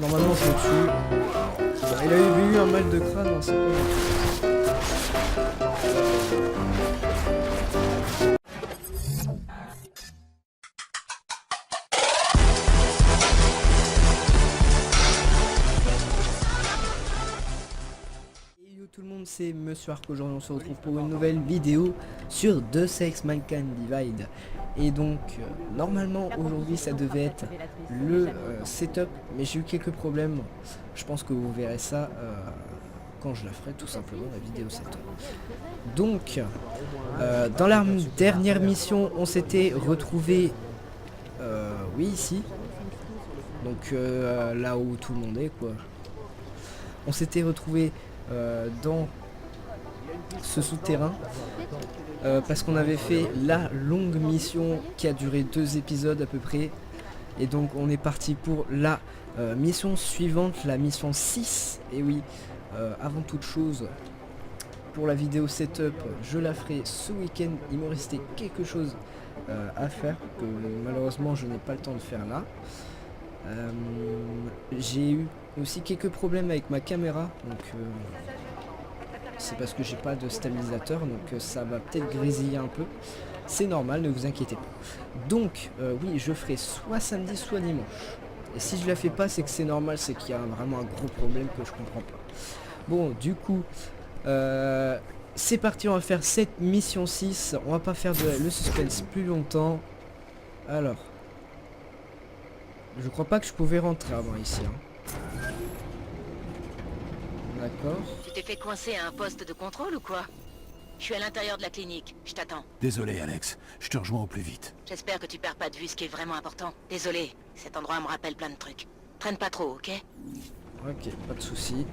Normalement c'est au-dessus. Bon, il avait eu un mal de crâne, hein, c'est pas grave. Et yo tout le monde, c'est Monsieur Arc. Aujourd'hui on se retrouve pour une nouvelle vidéo sur Deus Ex Mankind Divide. Et donc normalement aujourd'hui ça devait être le setup, mais j'ai eu quelques problèmes. Je pense que vous verrez ça quand je la ferai, tout simplement, la vidéo setup. Donc dans la dernière mission on s'était retrouvé oui ici, donc là où tout le monde est quoi. On s'était retrouvé dans ce souterrain parce qu'on avait fait la longue mission qui a duré 2 épisodes à peu près, et donc on est parti pour la mission suivante, la mission 6. Et oui, avant toute chose, pour la vidéo setup je la ferai ce week-end. Il me restait quelque chose à faire que malheureusement je n'ai pas le temps de faire là. J'ai eu aussi quelques problèmes avec ma caméra, donc c'est parce que j'ai pas de stabilisateur, donc ça va peut-être grésiller un peu. C'est normal, ne vous inquiétez pas. Donc oui, je ferai soit samedi soit dimanche. Et si je la fais pas, c'est que c'est normal, c'est qu'il y a vraiment un gros problème que je comprends pas. Bon, du coup, c'est parti, on va faire cette mission 6. On va pas faire le suspense plus longtemps. Alors, je crois pas que je pouvais rentrer avant ici, hein. D'accord. Tu t'es fait coincer à un poste de contrôle ou quoi? Je suis à l'intérieur de la clinique, je t'attends. Désolé Alex, je te rejoins au plus vite. J'espère que tu perds pas de vue ce qui est vraiment important. Désolé, cet endroit me rappelle plein de trucs. Traîne pas trop, ok? Ok, pas de souci.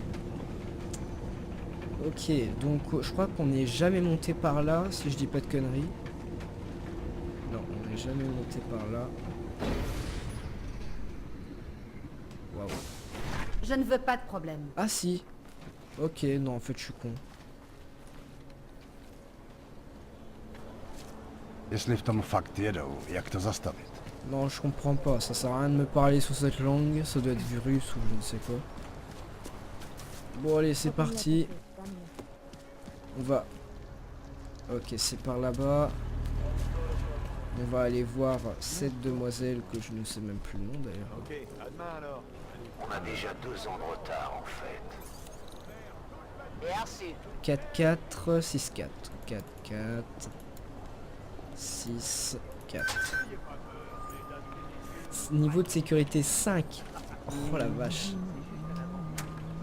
Ok, donc je crois qu'on n'est jamais monté par là, si je dis pas de conneries. Non, on n'est jamais monté par là. Waouh. Je ne veux pas de problème. Ah si. Ok, non, en fait je suis con. Jestli v tom fakt jedou, jak to zastavit? Non, je comprends pas, ça sert à rien de me parler sur cette langue, ça doit être du russe ou je ne sais quoi. Bon allez, c'est parti. On va... Ok, c'est par là-bas. On va aller voir cette demoiselle que je ne sais même plus le nom d'ailleurs. Ok, à demain alors. On a déjà 2 ans de retard en fait. Bien reçu. 4-4, 6-4. 4-4, 6-4. Niveau de sécurité 5. Oh la vache.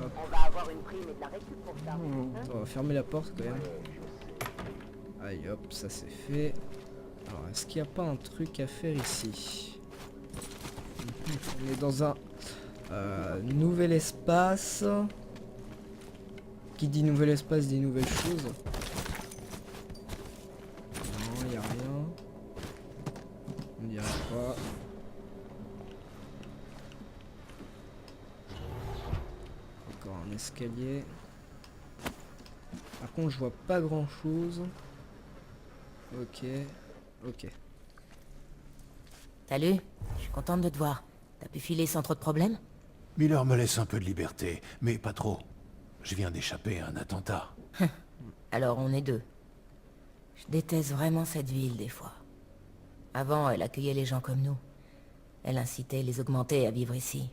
Hop. On va avoir une prime et de la récup pour ça. On va fermer la porte quand même. Allez hop, ça c'est fait. Alors est-ce qu'il n'y a pas un truc à faire ici? On est dans un nouvel espace. Qui dit nouvel espace dit nouvelle chose. Non, il n'y a rien. On dirait pas. Encore un escalier. Par contre, je vois pas grand chose. Ok, ok. Salut, je suis contente de te voir. T'as pu filer sans trop de problèmes? Miller me laisse un peu de liberté, mais pas trop. Je viens d'échapper à un attentat. Alors on est deux. Je déteste vraiment cette ville des fois. Avant, elle accueillait les gens comme nous. Elle incitait les augmentés à vivre ici.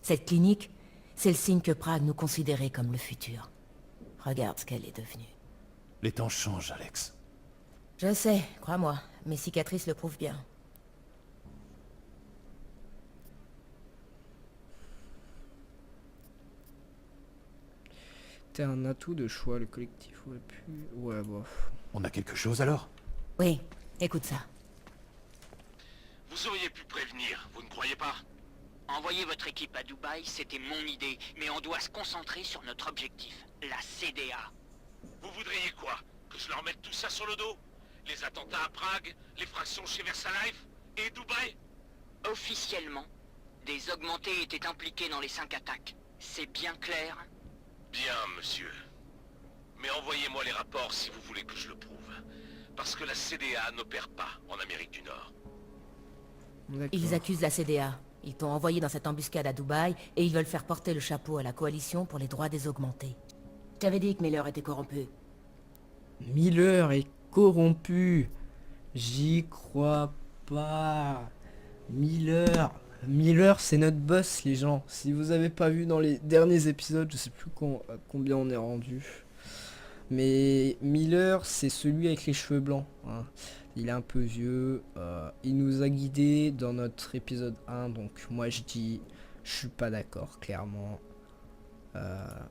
Cette clinique, c'est le signe que Prague nous considérait comme le futur. Regarde ce qu'elle est devenue. Les temps changent, Alex. Je sais, crois-moi, mes cicatrices le prouvent bien. T'es un atout de choix, le collectif aurait pu... Ouais, bof. On a quelque chose alors? Oui, écoute ça. Vous auriez pu prévenir, vous ne croyez pas? Envoyer votre équipe à Dubaï, c'était mon idée, mais on doit se concentrer sur notre objectif, la CDA. Vous voudriez quoi? Que je leur mette tout ça sur le dos? Les attentats à Prague, les fractions chez Versalife et Dubaï? Officiellement, des augmentés étaient impliqués dans les 5 attaques. C'est bien clair? Bien, monsieur. Mais envoyez-moi les rapports si vous voulez que je le prouve. Parce que la CDA n'opère pas en Amérique du Nord. D'accord. Ils accusent la CDA. Ils t'ont envoyé dans cette embuscade à Dubaï et ils veulent faire porter le chapeau à la coalition pour les droits des augmentés. Je t'avais dit que Miller était corrompu. Miller est corrompu. J'y crois pas. Miller, c'est notre boss, les gens. Si vous avez pas vu dans les derniers épisodes, je sais plus à combien on est rendu. Mais Miller, c'est celui avec les cheveux blancs. Hein. Il est un peu vieux. Il nous a guidés dans notre épisode 1. Donc moi je dis, je suis pas d'accord, clairement.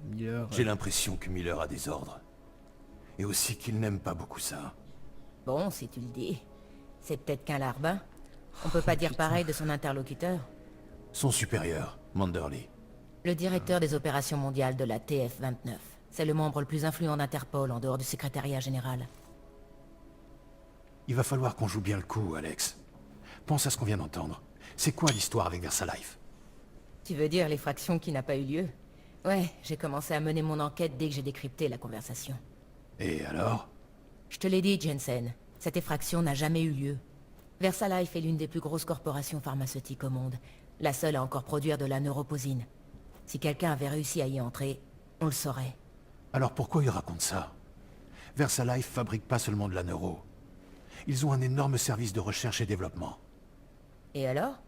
Miller... J'ai l'impression que Miller a des ordres. Et aussi qu'il n'aime pas beaucoup ça. Bon, si tu le dis. C'est peut-être qu'un larbin. On peut pas dire pareil de son interlocuteur. Son supérieur, Manderley. Le directeur des opérations mondiales de la TF-29. C'est le membre le plus influent d'Interpol en dehors du secrétariat général. Il va falloir qu'on joue bien le coup, Alex. Pense à ce qu'on vient d'entendre. C'est quoi l'histoire avec Versalife? Tu veux dire l'effraction qui n'a pas eu lieu? Ouais, j'ai commencé à mener mon enquête dès que j'ai décrypté la conversation. Et alors? Je te l'ai dit, Jensen. Cette effraction n'a jamais eu lieu. Versalife est l'une des plus grosses corporations pharmaceutiques au monde. La seule à encore produire de la neuroposine. Si quelqu'un avait réussi à y entrer, on le saurait. Alors pourquoi il raconte ça? Versalife fabrique pas seulement de la neuro. Ils ont un énorme service de recherche et développement. Et alors?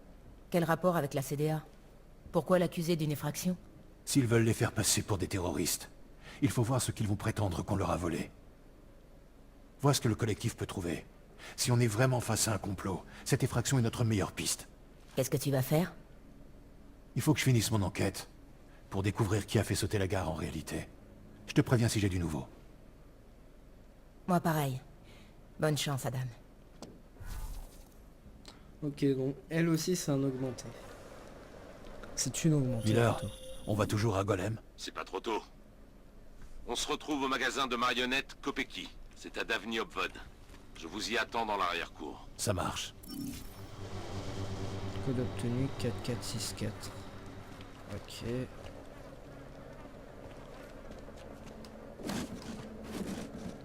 Quel rapport avec la CDA? Pourquoi l'accuser d'une effraction? S'ils veulent les faire passer pour des terroristes, il faut voir ce qu'ils vont prétendre qu'on leur a volé. Vois ce que le collectif peut trouver. Si on est vraiment face à un complot, cette effraction est notre meilleure piste. Qu'est-ce que tu vas faire? Il faut que je finisse mon enquête, pour découvrir qui a fait sauter la gare en réalité. Je te préviens si j'ai du nouveau. Moi pareil. Bonne chance, Adam. Ok, donc elle aussi c'est un augmenté. C'est une augmentée. Miller, plutôt. on va toujours à Golem? C'est pas trop tôt. On se retrouve au magasin de marionnettes Kopeki. C'est à Davni Obvod. Je vous y attends dans l'arrière-cour. Ça marche. Code obtenu 4464. Ok.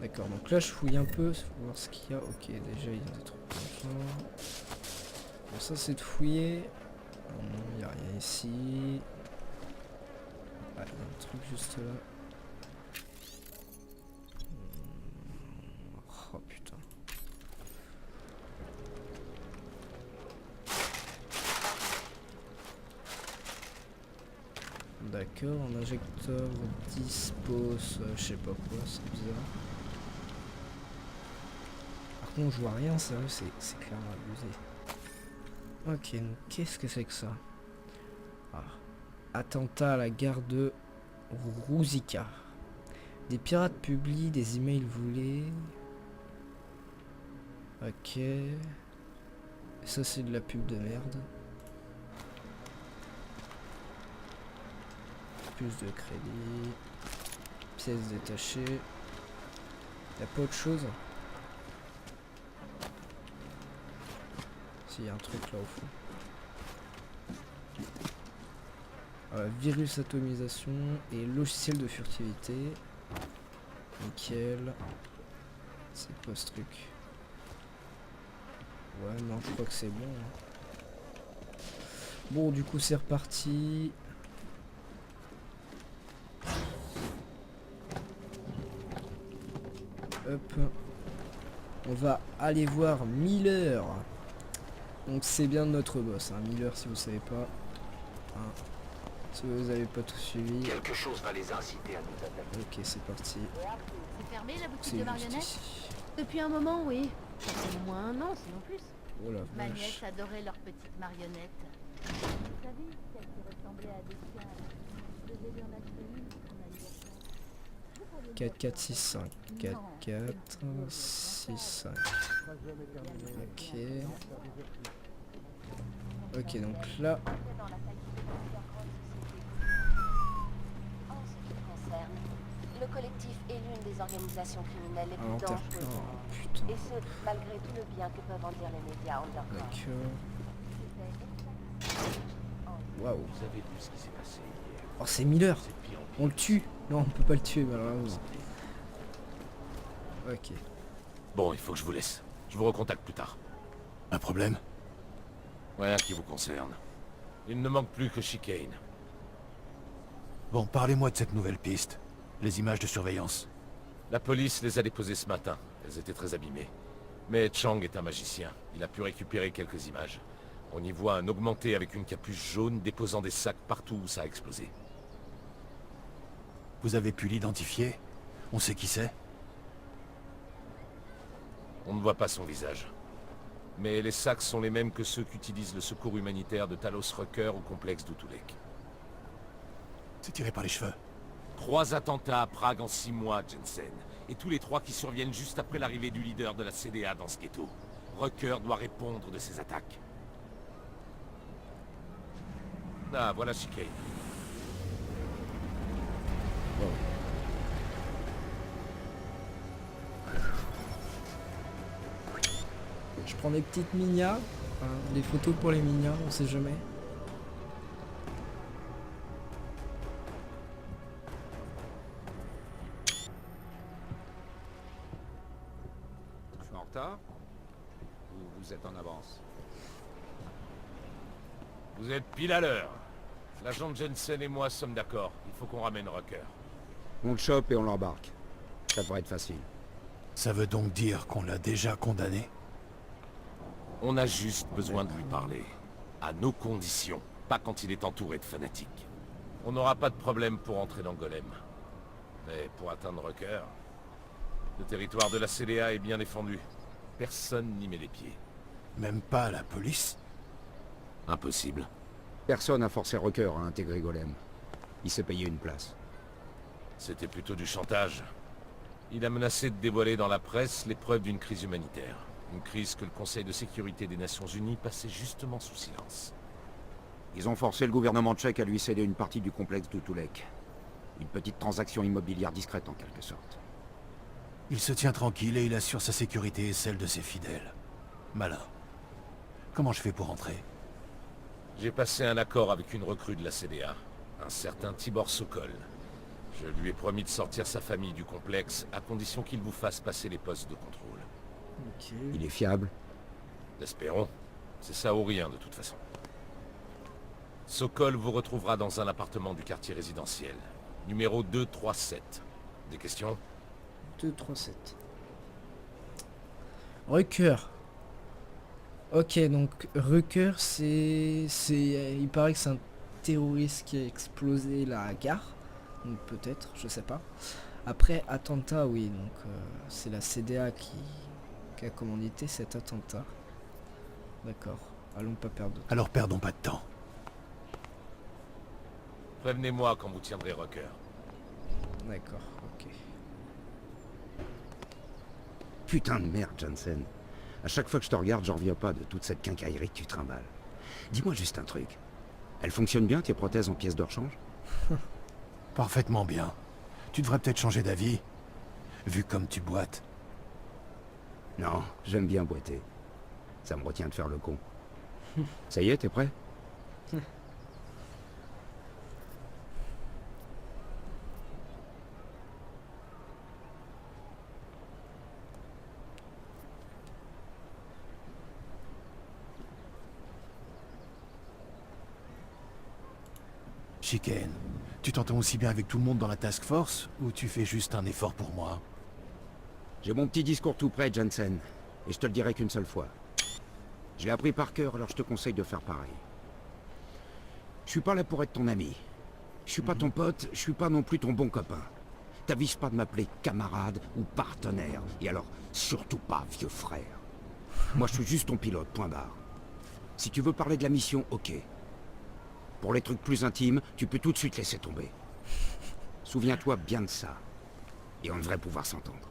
D'accord, donc là je fouille un peu pour voir ce qu'il y a. Ok, déjà il y a des trucs comme ça. Bon, ça c'est de fouiller. Non, il n'y a rien ici. Ah, il y a un truc juste là. Oh putain. D'accord, un injecteur dispose, je sais pas quoi, c'est bizarre. Par contre, je vois rien, sérieux, c'est clairement abusé. Ok, donc qu'est-ce que c'est que ça? Ah. Attentat à la gare de Ruzicka. Des pirates publient des emails volés. Ok. Ça, c'est de la pub de merde. Plus de crédit. Pièces détachées. Y'a pas autre chose? Si, y a un truc là au fond. Virus atomisation et logiciel de furtivité. Nickel. C'est quoi ce truc? Ouais, non, je crois que c'est bon. Hein. Bon, du coup, c'est reparti. Hop. On va aller voir Miller. Donc c'est bien notre boss, hein. Miller, si vous savez pas. Hein. Si vous avez pas tout suivi. Quelque chose va les inciter à nous attaquer. Ok, c'est parti. C'est fermé la boutique C'est de juste marionnettes? ici. Depuis un moment, oui. Ça fait au moins un an, sinon plus. Oh la Ma vache. nièce adorait leurs petites marionnettes. Vous savez, celles qui ressemblaient à des chiens. Je devais lui en acheter une pour son anniversaire. 4, 4, 6, 5. 4, 4, 6, 5. Ok. Ok, donc là. En ce qui concerne, le collectif est l'une des organisations criminelles les plus Alors, dangereuses. oh, putain. Et ce, malgré tout le bien que peuvent en dire les médias underground. D'accord. Waouh. Vous avez vu ce qui s'est passé hier? Oh, c'est Miller. C'est de pire en pire. On le tue. Non, on peut pas le tuer, malheureusement. Ok. Bon, il faut que je vous laisse. Je vous recontacte plus tard. Un problème? Rien qui vous concerne. Il ne manque plus que Chicane. Bon, parlez-moi de cette nouvelle piste. Les images de surveillance. La police les a déposées ce matin. Elles étaient très abîmées. Mais Chang est un magicien. Il a pu récupérer quelques images. On y voit un augmenté avec une capuche jaune déposant des sacs partout où ça a explosé. Vous avez pu l'identifier? On sait qui c'est? On ne voit pas son visage. Mais les sacs sont les mêmes que ceux qu'utilise le secours humanitaire de Talos Rucker au complexe d'Utulek. C'est tiré par les cheveux. 3 attentats à Prague en 6 mois, Jensen. Et tous les 3 qui surviennent juste après l'arrivée du leader de la CDA dans ce ghetto. Rucker doit répondre de ces attaques. Ah, voilà Chicane. Je prends des petites mignards, des photos pour les mignards, on sait jamais. Je suis en retard? Ou vous êtes en avance? Vous êtes pile à l'heure. L'agent Jensen et moi sommes d'accord. Il faut qu'on ramène Rucker. On le chope et on l'embarque. Ça devrait être facile. Ça veut donc dire qu'on l'a déjà condamné? On a juste besoin de lui parler. À nos conditions. Pas quand il est entouré de fanatiques. On n'aura pas de problème pour entrer dans Golem. Mais pour atteindre Rucker, le territoire de la CDA est bien défendu. Personne n'y met les pieds. Même pas la police? Impossible. Personne n'a forcé Rucker à intégrer Golem. Il s'est payé une place. C'était plutôt du chantage. Il a menacé de dévoiler dans la presse les preuves d'une crise humanitaire. Une crise que le Conseil de sécurité des Nations Unies passait justement sous silence. Ils ont forcé le gouvernement tchèque à lui céder une partie du complexe d'Utulek. Une petite transaction immobilière discrète en quelque sorte. Il se tient tranquille et il assure sa sécurité et celle de ses fidèles. Malin. Comment je fais pour entrer? J'ai passé un accord avec une recrue de la CDA, un certain Tibor Sokol. Je lui ai promis de sortir sa famille du complexe, à condition qu'il vous fasse passer les postes de contrôle. Ok. Il est fiable. L'espérons. C'est ça ou rien de toute façon. Sokol vous retrouvera dans un appartement du quartier résidentiel. Numéro 237. Des questions? 2, 3, 7. Rucker. Ok, donc Rucker, il paraît que c'est un terroriste qui a explosé la gare. Donc peut-être, je sais pas. Après, attentat, oui, donc c'est la CDA qui a commandité cet attentat. D'accord, allons pas perdre de temps. Alors perdons pas de temps. Prévenez-moi quand vous tiendrez Rucker. D'accord, ok. Putain de merde, Jensen. À chaque fois que je te regarde, j'en reviens pas de toute cette quincaillerie que tu trimbales. Dis-moi juste un truc. Elles fonctionnent bien, tes prothèses en pièces de rechange? Parfaitement bien. Tu devrais peut-être changer d'avis. Vu comme tu boites. Non, j'aime bien boiter. Ça me retient de faire le con. Ça y est, t'es prêt? Chicane, tu t'entends aussi bien avec tout le monde dans la task force ou tu fais juste un effort pour moi? J'ai mon petit discours tout prêt, Jensen. Et je te le dirai qu'une seule fois. Je l'ai appris par cœur, alors je te conseille de faire pareil. Je suis pas là pour être ton ami. Je suis pas ton pote, je suis pas non plus ton bon copain. T'avises pas de m'appeler camarade ou partenaire. Et alors, surtout pas vieux frère. Moi, je suis juste ton pilote, point barre. Si tu veux parler de la mission, ok. Pour les trucs plus intimes, tu peux tout de suite laisser tomber. Souviens-toi bien de ça. Et on devrait pouvoir s'entendre.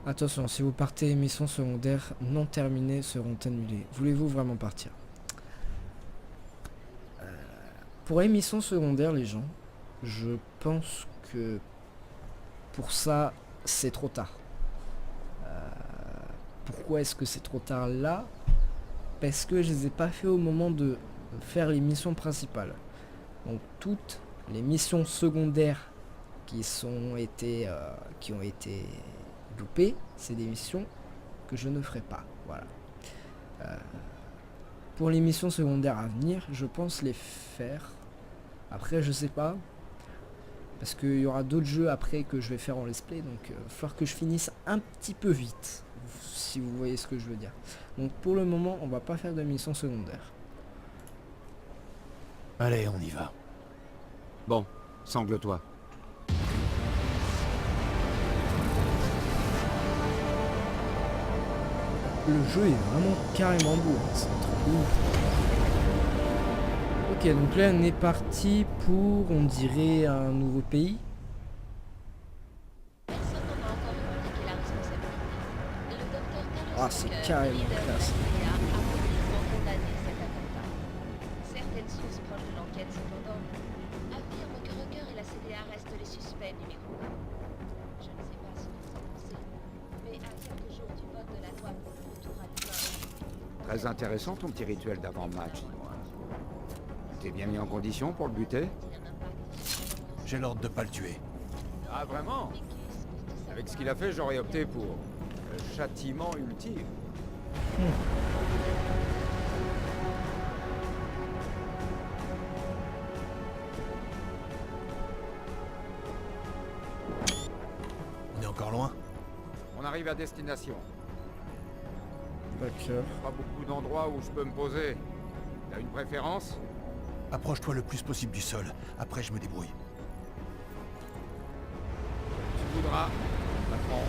Attention, si vous partez, missions secondaires non terminées seront annulées. Voulez-vous vraiment partir? Pour les missions secondaires, les gens, je pense que pour ça, c'est trop tard. Pourquoi est-ce que c'est trop tard là? Parce que je les ai pas fait au moment de faire les missions principales. Donc toutes les missions secondaires qui ont été loupées, c'est des missions que je ne ferai pas. Voilà. pour les missions secondaires à venir, je pense les faire. Après, je sais pas. Parce qu'il y aura d'autres jeux après que je vais faire en let's play. Donc, il va falloir que je finisse un petit peu vite. Si vous voyez ce que je veux dire. Donc, pour le moment, on va pas faire de missions secondaires. Allez, on y va. Bon, sangle-toi. Le jeu est vraiment carrément beau. Hein, c'est un truc de ouf. Ok, donc là, on est parti pour, on dirait, un nouveau pays. Personne n'en a encore revendiqué la responsabilité. Le docteur Carlos Ah, c'est Tucker, carrément leader de la classe. CDA, a publiquement condamné cet attentat. Certaines sources proches de l'enquête, cependant, affirment que Rucker et la CDA restent les suspects numéro 1. Je ne sais pas ce que vous en pensez, mais à quelques jours du vote de la loi pour le retour à l'humain... Très intéressant ton petit rituel d'avant-match, dis-moi. T'es bien mis en condition pour le buter? J'ai l'ordre de pas le tuer. Ah vraiment? Avec ce qu'il a fait, j'aurais opté pour le châtiment ultime. On est encore loin? On arrive à destination. D'accord. Pas beaucoup d'endroits où je peux me poser. T'as une préférence? Approche-toi le plus possible du sol. Après, je me débrouille. Tu voudras, patron.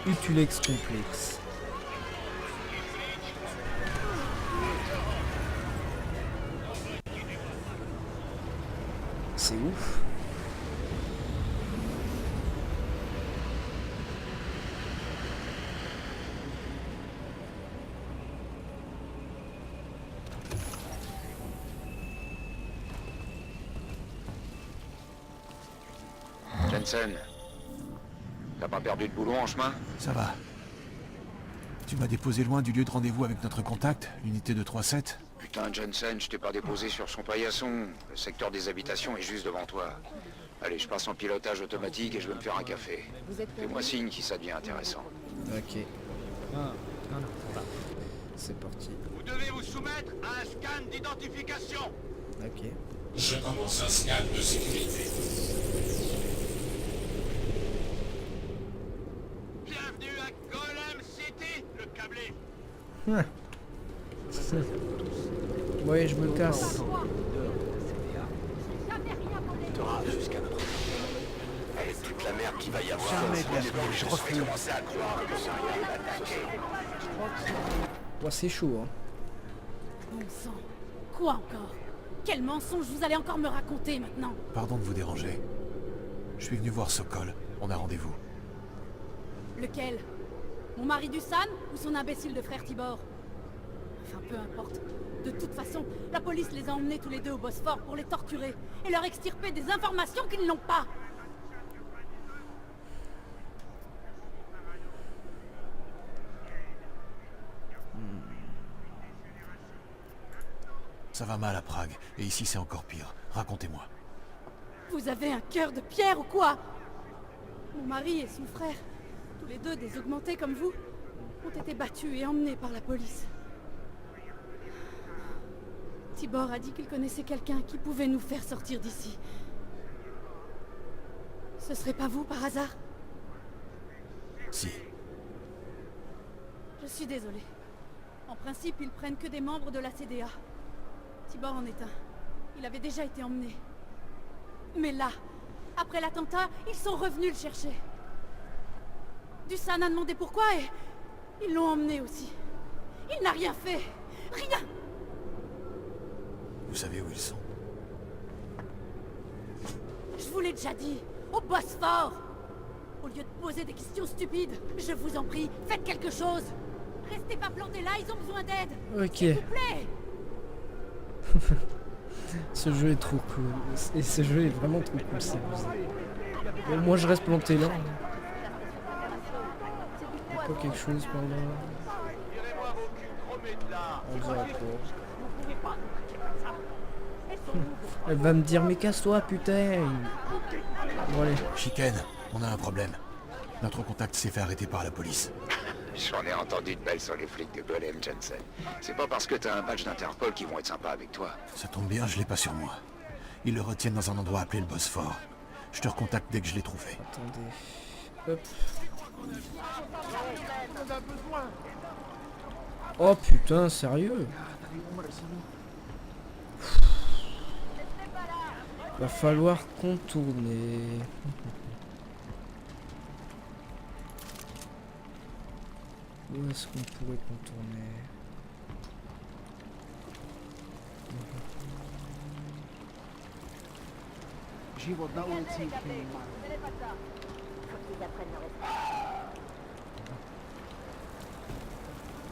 Utulex complexe. C'est ouf. Jensen, t'as pas perdu de boulot en chemin? Ça va. Tu m'as déposé loin du lieu de rendez-vous avec notre contact, l'unité de 3-7. Putain, Jensen, je t'ai pas déposé sur son paillasson. Le secteur des habitations est juste devant toi. Allez, je passe en pilotage automatique et je vais me faire un café. Fais-moi signe si ça devient intéressant. Ok. C'est parti. Vous devez vous soumettre à un scan d'identification. Ok. Je commence un scan de sécurité. Bienvenue à Golem City, le câblé. Ouais. Ouais, je me casse. Jusqu'à notre... Et toute la merde qu'il va y avoir. Je refuse. commencer à croire que ça rien d'attaquer. Ouais, c'est chaud, hein. Bon sang. Quoi encore? Quel mensonge vous allez encore me raconter maintenant? Pardon de vous déranger. Je suis venu voir Sokol. On a rendez-vous. Lequel? Mon mari du San ou son imbécile de frère Tibor? Enfin, peu importe. De toute façon, la police les a emmenés tous les deux au Bosphore pour les torturer et leur extirper des informations qu'ils n'ont pas. Ça va mal à Prague, et ici c'est encore pire. Racontez-moi. Vous avez un cœur de pierre ou quoi? Mon mari et son frère, tous les deux des augmentés comme vous, ont été battus et emmenés par la police. Tibor a dit qu'il connaissait quelqu'un qui pouvait nous faire sortir d'ici. Ce serait pas vous par hasard? Si. Je suis désolée. En principe, ils prennent que des membres de la CDA. Tibor en est un. Il avait déjà été emmené. Mais là, après l'attentat, ils sont revenus le chercher. Dusan a demandé pourquoi et ils l'ont emmené aussi. Il n'a rien fait. Rien. Vous savez où ils sont? Je vous l'ai déjà dit. Au Bosphore. Au lieu de poser des questions stupides, je vous en prie, faites quelque chose. Restez pas plantés là, ils ont besoin d'aide. Ok. S'il vous plaît. Ce jeu est trop cool. Et ce jeu est vraiment trop cool, c'est bon, moi je reste planté là. Y'a pas quelque chose par là. On dirait pas. Elle va me dire mais casse-toi putain. Bon allez. Chicken, on a un problème. Notre contact s'est fait arrêter par la police. J'en ai entendu de belles sur les flics de Golem, Jensen. C'est pas parce que t'as un badge d'Interpol qu'ils vont être sympas avec toi. Ça tombe bien, je l'ai pas sur moi. Ils le retiennent dans un endroit appelé le Bosphore. Je te recontacte dès que je l'ai trouvé. Attendez. Hop. Oh putain, sérieux? Va falloir contourner. Où est-ce qu'on pourrait contourner?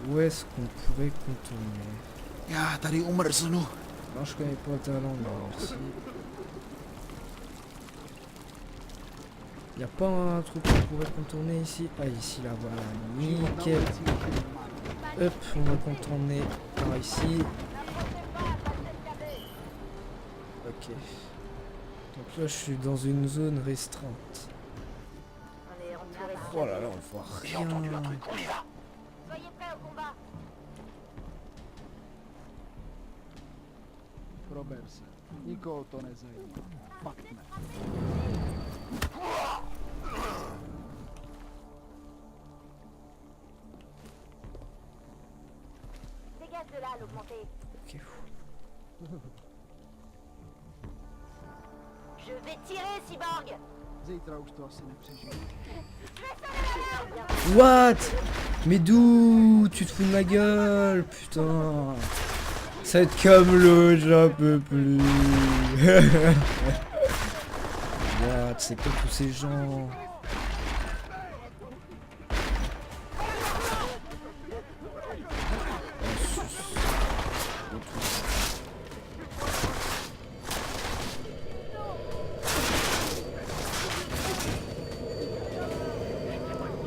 Où est-ce qu'on pourrait contourner? Non, je connais pas ta langue, merci. Y'a pas un truc qu'on pourrait contourner ici? Ah, ici, là, voilà. Nickel. Hop, on va contourner par ici. Ok. Donc là, je suis dans une zone restreinte. Oh là là, on voit rien. J'ai entendu un truc, on y va. Soyez prêts au combat. Dégage de là, l'augmenté. Ok. Je vais tirer, cyborg. What? Mais d'où? Tu te fous de ma gueule, putain. Ça va être comme l'autre, j'en peux plus. What? C'est quoi tous ces gens?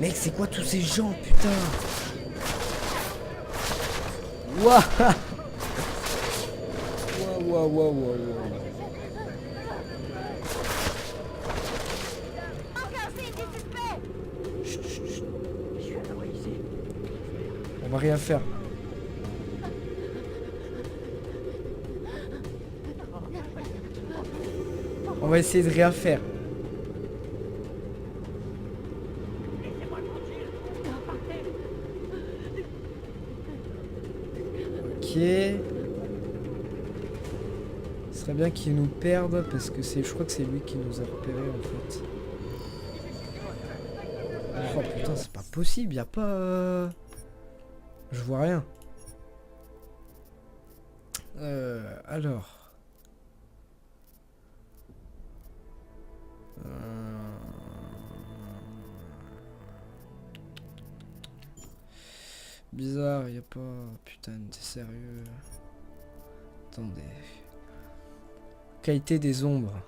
Mec, c'est quoi tous ces gens, putain? Waouh! Waouh, waouh, waouh, waouh. Chut, chut, chut. On va rien faire. On va essayer de rien faire. Ok. Ce serait bien qu'il nous perde parce que je crois que c'est lui qui nous a repéré en fait. Oh putain, c'est pas possible, y a pas... Je vois rien. Alors... Bizarre, y a pas... Putain, t'es sérieux? Attendez. Qualité des ombres.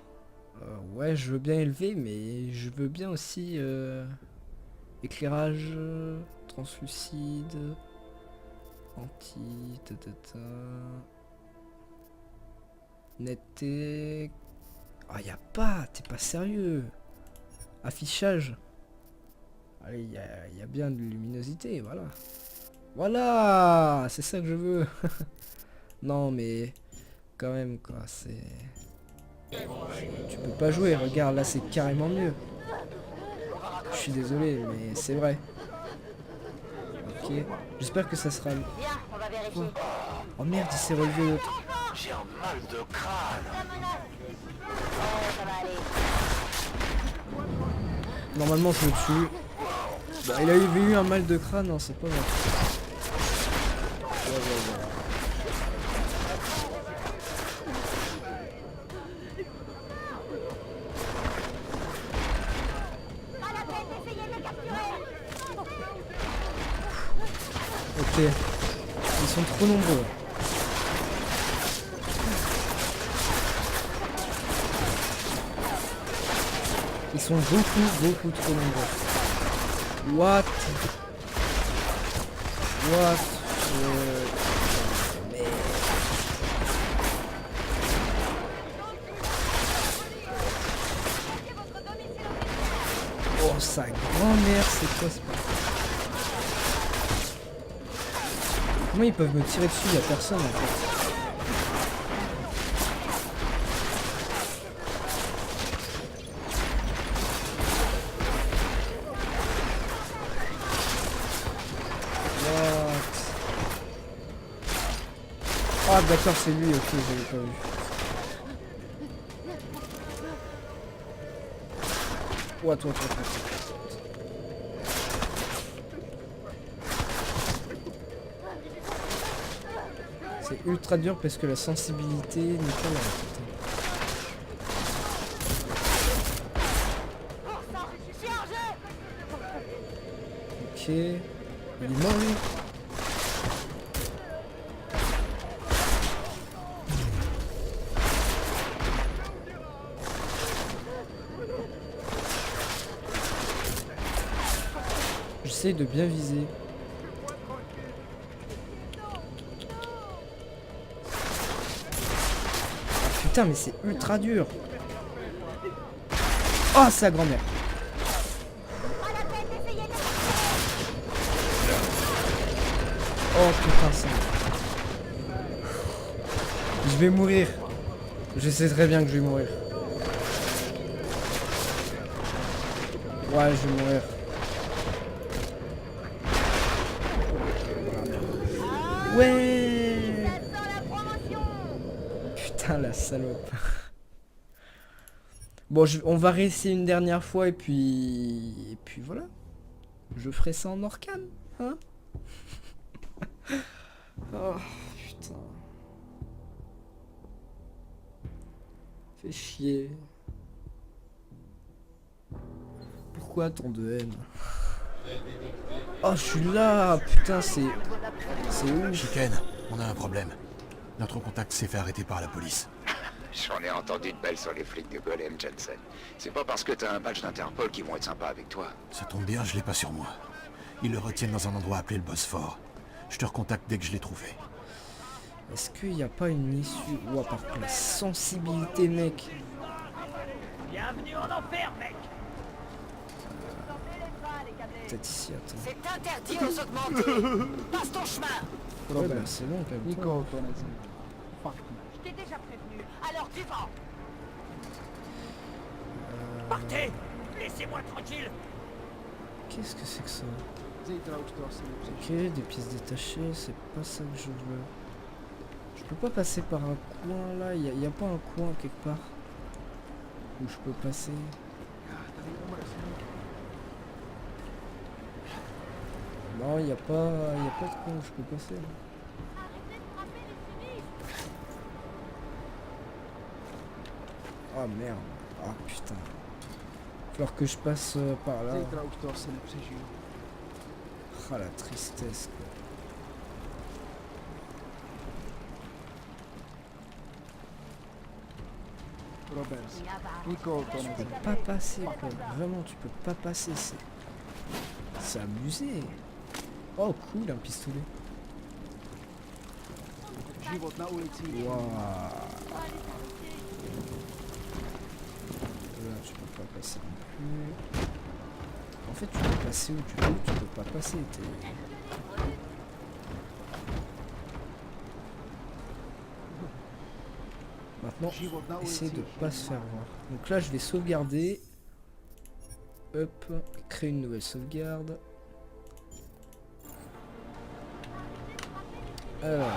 Ouais, je veux bien élever, mais je veux bien aussi... éclairage... translucide... anti... netteté... Ah, y a pas, t'es pas sérieux. Affichage. Allez, y a bien de luminosité, voilà. Voilà, c'est ça que je veux. Non, mais quand même, quoi, c'est... Tu peux pas jouer, regarde, là, c'est carrément mieux. Je suis désolé, mais c'est vrai. Ok, j'espère que ça sera... Viens, on va vérifier. Oh merde, il s'est relevé l'autre. J'ai un mal de crâne. Ça va aller. Normalement, je le tue. Bah, il avait eu un mal de crâne, non, c'est pas vrai. Ok. Ils sont trop nombreux. Ils sont beaucoup trop nombreux. What? Mais... Oh, ça gronde. Oh merde, c'est quoi ça? Comment ils peuvent me tirer dessus? Y'a personne en fait. Ah d'accord, c'est lui, ok, j'avais pas vu. Oh, attends. C'est ultra dur parce que la sensibilité n'est pas là. Ok. Il est mort lui. J'essaie de bien viser. Ah, putain, mais c'est ultra dur. Oh, sa grand-mère. Oh putain, ça. Je vais mourir. Je sais très bien que je vais mourir. Ouais, je vais mourir. Ouais. Putain la salope. Bon, on va réessayer une dernière fois et puis voilà. Je ferai ça en Orcane, hein. Oh putain. Fais chier. Pourquoi tant de haine? Oh, je suis là, putain, c'est où? Chicken, on a un problème. Notre contact s'est fait arrêter par la police. J'en ai entendu de belles sur les flics de Golem, Jensen. C'est pas parce que t'as un badge d'Interpol qu'ils vont être sympas avec toi. Ça tombe bien, je l'ai pas sur moi. Ils le retiennent dans un endroit appelé le Bosphore. Je te recontacte dès que je l'ai trouvé. Est-ce qu'il n'y a pas une issue? Ouah, par contre, la sensibilité, mec. Bienvenue en enfer, mec. Peut-être ici, attends. C'est interdit aux augmentés. Passe ton chemin. Ouais, bah, c'est bon, quand même. Je t'ai déjà prévenu, alors tu vas. Partez. Laissez-moi tranquille. Qu'est-ce que c'est que ça? Ok, des pièces détachées, c'est pas ça que je veux. Je peux pas passer par un coin là, y a pas un coin quelque part où je peux passer? Non, y a pas de coin où je peux passer là. Ah merde, ah putain. Falloir que je passe par là. Ah la tristesse quoi. Tu peux pas passer quoi, vraiment tu peux pas passer, c'est abusé. Oh cool, un pistolet. Waouh. Là tu peux pas passer non plus. En fait tu peux passer où tu veux, tu peux pas passer. Maintenant, essayer de pas se faire voir. Donc là je vais sauvegarder. Hop, créer une nouvelle sauvegarde. Alors.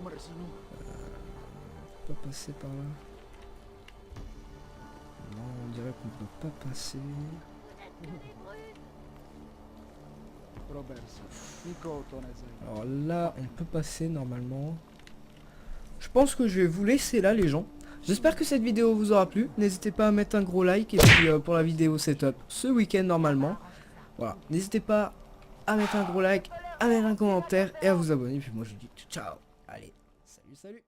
On peut pas passer par là. Non, on dirait qu'on peut pas passer. Alors là, on peut passer normalement. Je pense que je vais vous laisser là les gens. J'espère que cette vidéo vous aura plu. N'hésitez pas à mettre un gros like. Et puis pour la vidéo setup ce week-end normalement. Voilà, n'hésitez pas à mettre un gros like, à mettre un commentaire et à vous abonner. Puis moi je vous dis ciao. Allez, salut.